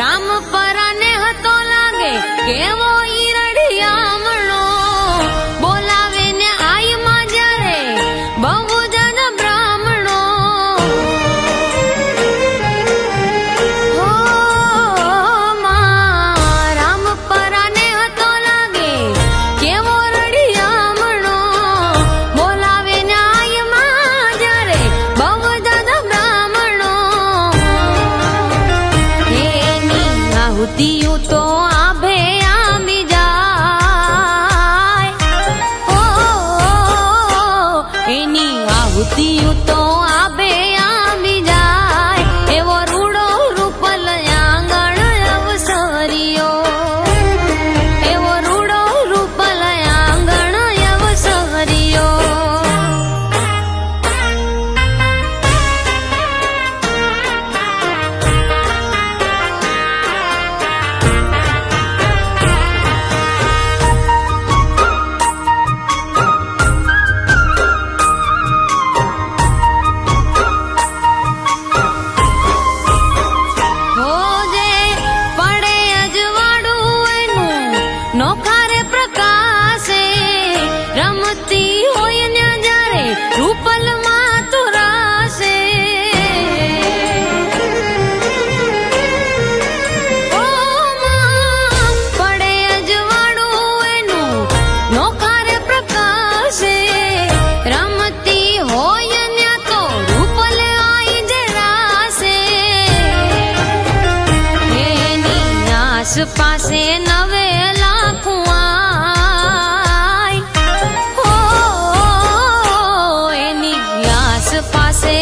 રામ પરાને હતો લાગે કેવો ઈરડિયામણો બોલાવે ને આઈ માં જ્યારે બહુ જન બ્રાહ્મણો હો માં રામ પરાને હતો લાગે કેવો રડિયામણો બોલાવે ને આઈ માં જ્યારે બહુ જન બ્રાહ્મણો આહુતિયું તો આભે આંબી જાય એની આહુતિયું તો આભે આંબી જાય એવો રૂડો રૂપલ આંગણ અવસરિયો એવો રૂડો રૂપલ આંગણ અવસરિયો નોખારે પ્રકાશે રમતી હોય ને જ્યારે રૂપલ માં તુરાશે ઓ માં પડે અજવાળું એનું નોખારે પ્રકાશે રમતી હોય ને તો રૂપલ આઈ જરાશે એની આસપાસે નવે એની આસપાસે